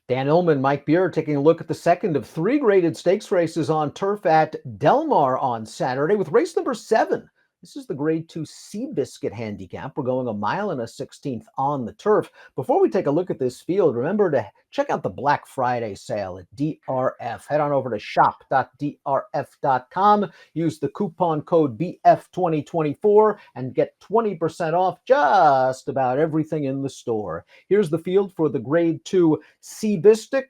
Dan Illman, Mike Beer taking a look at the second of three graded stakes races on turf at Del Mar on Saturday with race number 7. This is the grade 2 Seabiscuit Handicap. We're going a mile and a 16th on the turf. Before we take a look at this field, remember to check out the Black Friday sale at DRF. Head on over to shop.drf.com. Use the coupon code BF2024 and get 20% off just about everything in the store. Here's the field for the grade 2 Seabiscuit.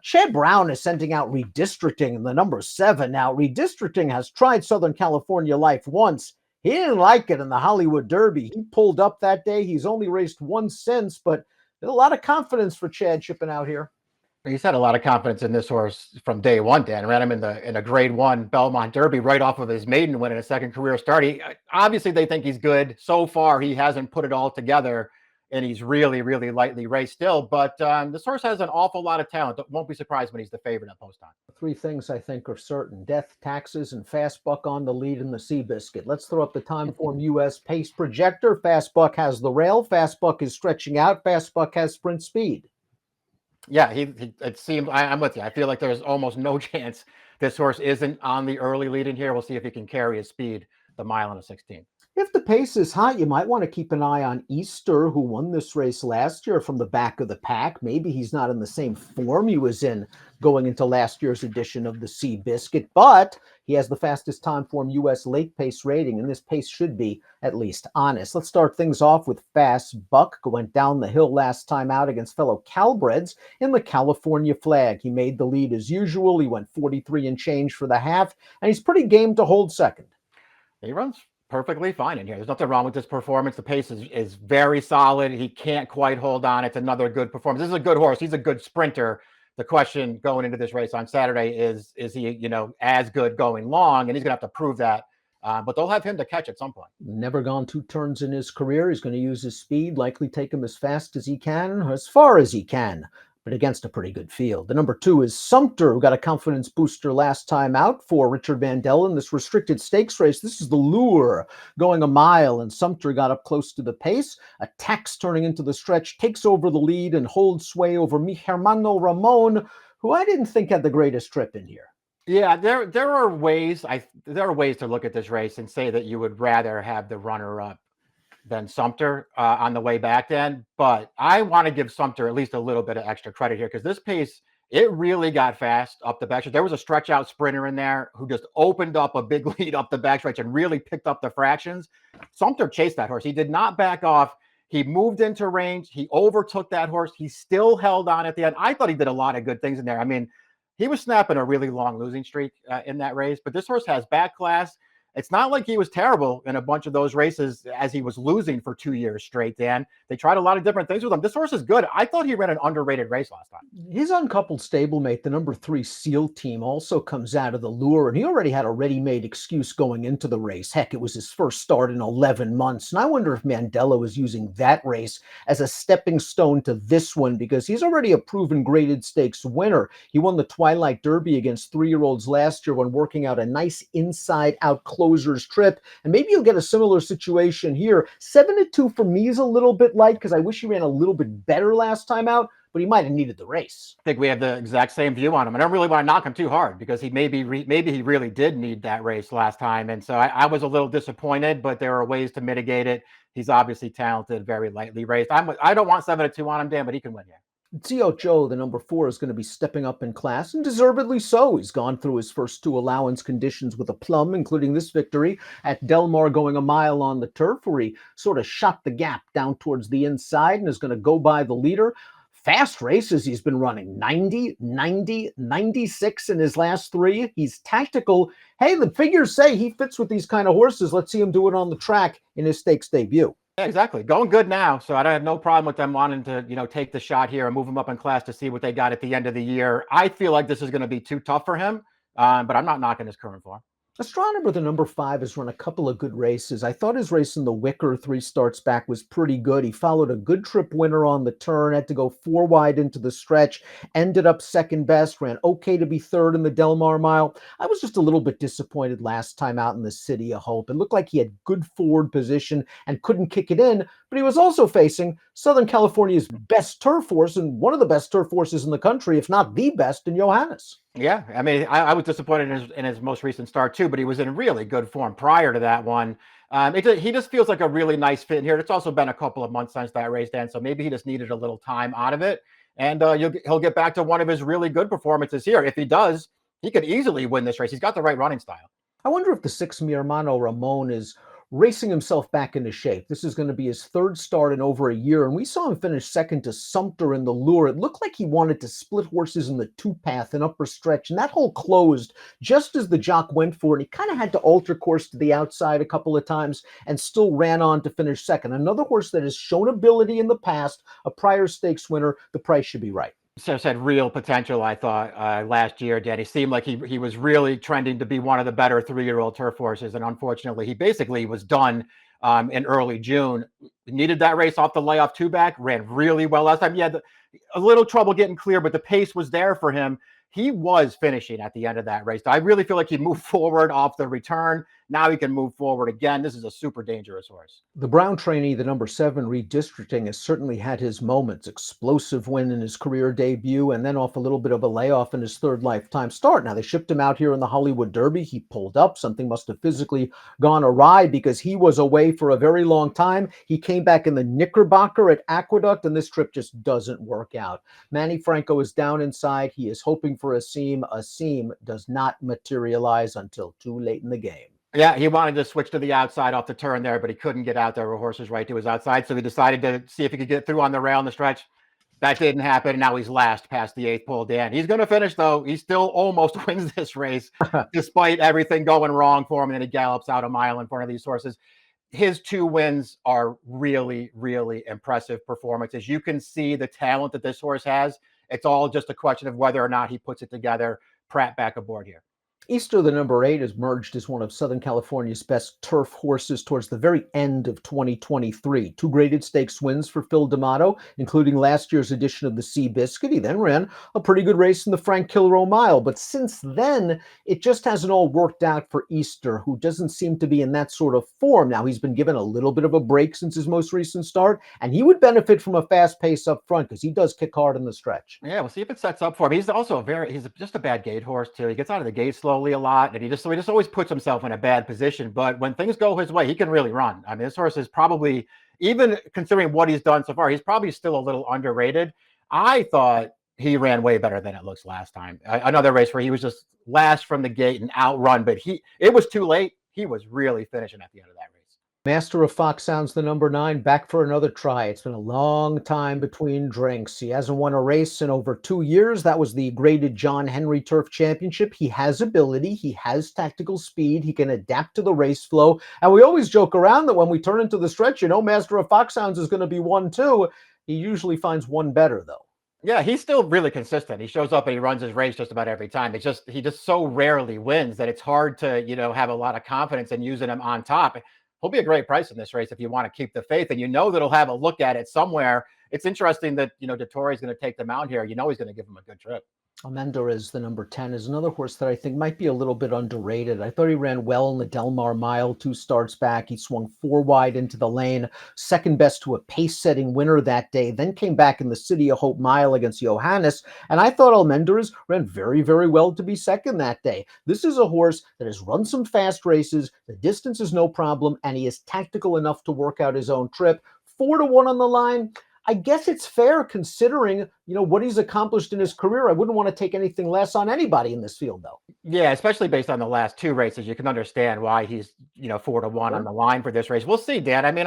Chad Brown is sending out redistricting in the number 7. Now, redistricting has tried Southern California Life once. He didn't like it in the Hollywood Derby. He pulled up that day. He's only raced once since, but there's a lot of confidence for Chad shipping out here. He's had a lot of confidence in this horse from day one, Dan. Ran him in a grade 1 Belmont Derby right off of his maiden win in a second career start. Obviously, they think he's good. So far, he hasn't put it all together, and he's really, really lightly raced still. But this horse has an awful lot of talent. Won't be surprised when he's the favorite at post time. 3 things I think are certain: death, taxes, and Fast Buck on the lead in the Seabiscuit. Let's throw up the Timeform US pace projector. Fast Buck has the rail. Fast Buck is stretching out. Fast Buck has sprint speed. Yeah, it seems, I'm with you. I feel like there's almost no chance this horse isn't on the early lead in here. We'll see if he can carry his speed the mile and a 16. If the pace is hot, you might want to keep an eye on Easter, who won this race last year from the back of the pack. Maybe he's not in the same form he was in going into last year's edition of the Seabiscuit, but he has the fastest Timeform US late pace rating, and this pace should be at least honest. Let's start things off with Fast Buck, who went down the hill last time out against fellow Calbreds in the California Flag. He made the lead as usual. He went 43 and change for the half, and he's pretty game to hold second. He runs perfectly fine in here. There's nothing wrong with this performance. The pace is very solid. He can't quite hold on. It's another good performance. This is a good horse. He's a good sprinter. The question going into this race on Saturday is he, as good going long? And he's going to have to prove that. But they'll have him to catch at some point. Never gone 2 turns in his career. He's going to use his speed, likely take him as fast as he can, or as far as he can, but against a pretty good field. The number 2 is Sumter, who got a confidence booster last time out for Richard Mandel in this restricted stakes race. This is the Lure going a mile, and Sumter got up close to the pace. Attacks turning into the stretch, takes over the lead and holds sway over Mi Hermano Ramon, who I didn't think had the greatest trip in here. Yeah, there are ways to look at this race and say that you would rather have the runner-up than Sumter on the way back then. But I want to give Sumter at least a little bit of extra credit here, because this pace, it really got fast up the backstretch. There was a stretch out sprinter in there who just opened up a big lead up the backstretch and really picked up the fractions. Sumter chased that horse. He did not back off. He moved into range. He overtook that horse. He still held on at the end. I thought he did a lot of good things in there. I mean, he was snapping a really long losing streak in that race, but this horse has back class. It's not like he was terrible in a bunch of those races as he was losing for 2 years straight, Dan. They tried a lot of different things with him. This horse is good. I thought he ran an underrated race last time. His uncoupled stablemate, the number 3 SEAL team, also comes out of the Lure, and he already had a ready-made excuse going into the race. Heck, it was his first start in 11 months, and I wonder if Mandela was using that race as a stepping stone to this one, because he's already a proven graded stakes winner. He won the Twilight Derby against 3-year-olds last year when working out a nice inside-out closer's trip, and maybe you'll get a similar situation here. 7-2 for me is a little bit light, because I wish he ran a little bit better last time out, but he might have needed the race. I think we have the exact same view on him. I don't really want to knock him too hard, because he maybe he really did need that race last time, and so I was a little disappointed, but there are ways to mitigate it. He's obviously talented, very lightly raced. I don't want 7-2 on him, Dan, but he can win here. Zio Joe, the number 4, is going to be stepping up in class, and deservedly so. He's gone through his first 2 allowance conditions with a plum, including this victory at Del Mar going a mile on the turf, where he sort of shot the gap down towards the inside and is going to go by the leader. Fast races he's been running, 90, 90, 96 in his last 3. He's tactical. Hey, the figures say he fits with these kind of horses. Let's see him do it on the track in his stakes debut. Yeah, exactly. Going good now. So I don't have no problem with them wanting to, take the shot here and move him up in class to see what they got at the end of the year. I feel like this is going to be too tough for him, but I'm not knocking his current form. Astronomer, the number 5, has run a couple of good races. I thought his race in the Wicker 3 starts back was pretty good. He followed a good trip winner on the turn, had to go 4 wide into the stretch, ended up second best, ran okay to be third in the Del Mar Mile. I was just a little bit disappointed last time out in the City of Hope. It looked like he had good forward position and couldn't kick it in, but he was also facing Southern California's best turf horse and one of the best turf horses in the country, if not the best, in Johannes. Yeah, I mean, I was disappointed in his most recent start too, but he was in really good form prior to that one. He just feels like a really nice fit in here. It's also been a couple of months since that race, Dan, so maybe he just needed a little time out of it, and he'll get back to one of his really good performances here. If he does, he could easily win this race. He's got the right running style. I wonder if the 6 Mi Hermano Ramon is racing himself back into shape. This is going to be his third start in over a year, and we saw him finish second to Sumter in the Lure. It looked like he wanted to split horses in the 2 path and upper stretch, and that hole closed just as the jock went for it. He kind of had to alter course to the outside a couple of times and still ran on to finish second. Another horse that has shown ability in the past, a prior stakes winner. The price should be right. So had real potential, I thought, last year. Danny seemed like he was really trending to be one of the better 3-year-old turf horses, and unfortunately, he basically was done in early June. Needed that race off the layoff 2-back, ran really well last time. He had a little trouble getting clear, but the pace was there for him. He was finishing at the end of that race. I really feel like he moved forward off the return. Now he can move forward again. This is a super dangerous horse. The Brown trainee, the number 7, redistricting, has certainly had his moments. Explosive win in his career debut, and then off a little bit of a layoff in his third lifetime start. Now, they shipped him out here in the Hollywood Derby. He pulled up. Something must have physically gone awry because he was away for a very long time. He came back in the Knickerbocker at Aqueduct, and this trip just doesn't work out. Manny Franco is down inside. He is hoping for a seam. A seam does not materialize until too late in the game. Yeah, he wanted to switch to the outside off the turn there, but he couldn't get out. There were horses right to his outside, so he decided to see if he could get through on the rail in the stretch. That didn't happen, and now he's last past the 8th pole, Dan. He's going to finish, though. He still almost wins this race, despite everything going wrong for him, and then he gallops out a mile in front of these horses. His 2 wins are really, really impressive performances. You can see the talent that this horse has. It's all just a question of whether or not he puts it together. Pratt back aboard here. Easter, the number 8, has merged as one of Southern California's best turf horses towards the very end of 2023. 2 graded stakes wins for Phil D'Amato, including last year's edition of the Seabiscuit. He then ran a pretty good race in the Frank Kilroe Mile, but since then, it just hasn't all worked out for Easter, who doesn't seem to be in that sort of form. Now, he's been given a little bit of a break since his most recent start, and he would benefit from a fast pace up front because he does kick hard in the stretch. Yeah, we'll see if it sets up for him. He's also just a bad gate horse too. He gets out of the gate slowly a lot, and he just always puts himself in a bad position. But when things go his way, he can really run. I mean, this horse is probably, even considering what he's done so far, he's probably still a little underrated. I thought he ran way better than it looks last time. Another race where he was just last from the gate and outrun, but it was too late. He was really finishing at the end of that race. Master of Fox Sounds, the number 9, back for another try. It's been a long time between drinks. He hasn't won a race in over 2 years. That was the graded John Henry Turf Championship. He has ability. He has tactical speed. He can adapt to the race flow. And we always joke around that when we turn into the stretch, Master of Fox Sounds is going to be 1-2. He usually finds one better, though. Yeah, he's still really consistent. He shows up and he runs his race just about every time. He just so rarely wins that it's hard to, have a lot of confidence in using him on top. He'll be a great price in this race if you want to keep the faith, and that he'll have a look at it somewhere. It's interesting that Dettori is going to take them out here. He's going to give them a good trip. Almendarez, the number 10, is another horse that I think might be a little bit underrated. I thought he ran well in the Del Mar Mile 2 starts back. He swung 4 wide into the lane, second best to a pace-setting winner that day, then came back in the City of Hope Mile against Johannes, and I thought Almendarez ran very, very well to be second that day. This is a horse that has run some fast races, the distance is no problem, and he is tactical enough to work out his own trip. 4-1 on the line. I guess it's fair considering, what he's accomplished in his career. I wouldn't want to take anything less on anybody in this field, though. Yeah, especially based on the last 2 races, you can understand why he's 4-1 on the line for this race. We'll see, Dan. I mean,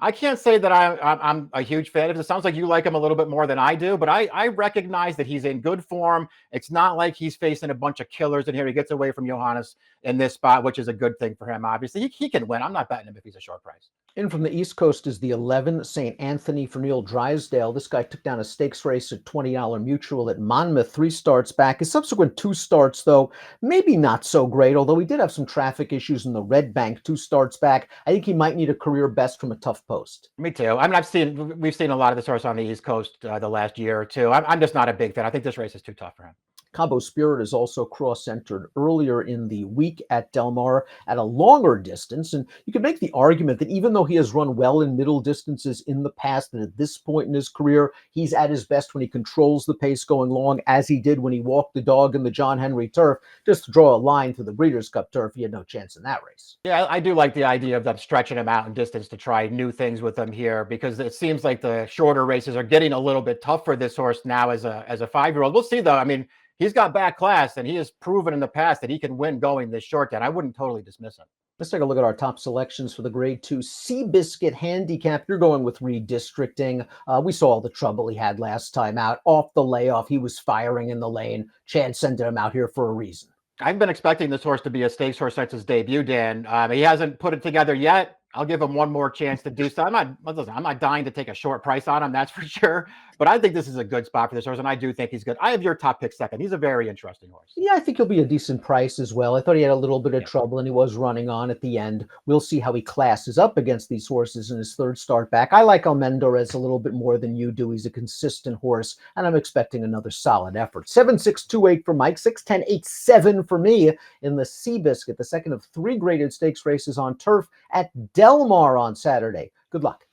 I can't say that I'm a huge fan of it. It sounds like you like him a little bit more than I do, but I recognize that he's in good form. It's not like he's facing a bunch of killers in here. He gets away from Johannes in this spot, which is a good thing for him. Obviously, he can win. I'm not betting him if he's a short price. In from the East Coast is the 11, St. Anthony for Neil Drysdale. This guy took down a stakes race at $20 mutual at Monmouth, 3 starts back. His subsequent 2 starts, though, maybe not so great, although he did have some traffic issues in the Red Bank, 2 starts back. I think he might need a career best from a tough post. Me too. I mean, we've seen a lot of this horse on the East Coast the last year or two. I'm just not a big fan. I think this race is too tough for him. Cabo Spirit is also cross-entered earlier in the week at Del Mar at a longer distance. And you can make the argument that even though he has run well in middle distances in the past, that at this point in his career, he's at his best when he controls the pace going long, as he did when he walked the dog in the John Henry Turf. Just to draw a line through the Breeders' Cup Turf, he had no chance in that race. Yeah, I do like the idea of them stretching him out in distance to try new things with him here, because it seems like the shorter races are getting a little bit tough for this horse now as a 5-year-old. We'll see, though. I mean, he's got back class, and he has proven in the past that he can win going this short, and I wouldn't totally dismiss him. Let's take a look at our top selections for the Grade 2 Seabiscuit Handicap. You're going with redistricting. We saw all the trouble he had last time out. Off the layoff, he was firing in the lane. Chad sent him out here for a reason. I've been expecting this horse to be a stakes horse since his debut, Dan. He hasn't put it together yet. I'll give him one more chance to do so. I'm not dying to take a short price on him, that's for sure. But I think this is a good spot for this horse, and I do think he's good. I have your top pick second. He's a very interesting horse. Yeah, I think he'll be a decent price as well. I thought he had a little bit of trouble, and he was running on at the end. We'll see how he classes up against these horses in his 3rd start back. I like Almendorez a little bit more than you do. He's a consistent horse, and I'm expecting another solid effort. 7-6-2-8 for Mike, 6-10-8-7 for me in the Seabiscuit, the second of 3 graded stakes races on turf at Del Mar on Saturday. Good luck.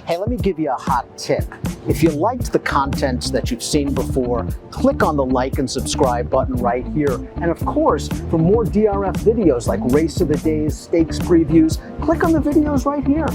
Hey, let me give you a hot tip. If you liked the content that you've seen before, click on the like and subscribe button right here. And of course, for more DRF videos like Race of the Days, stakes previews, click on the videos right here.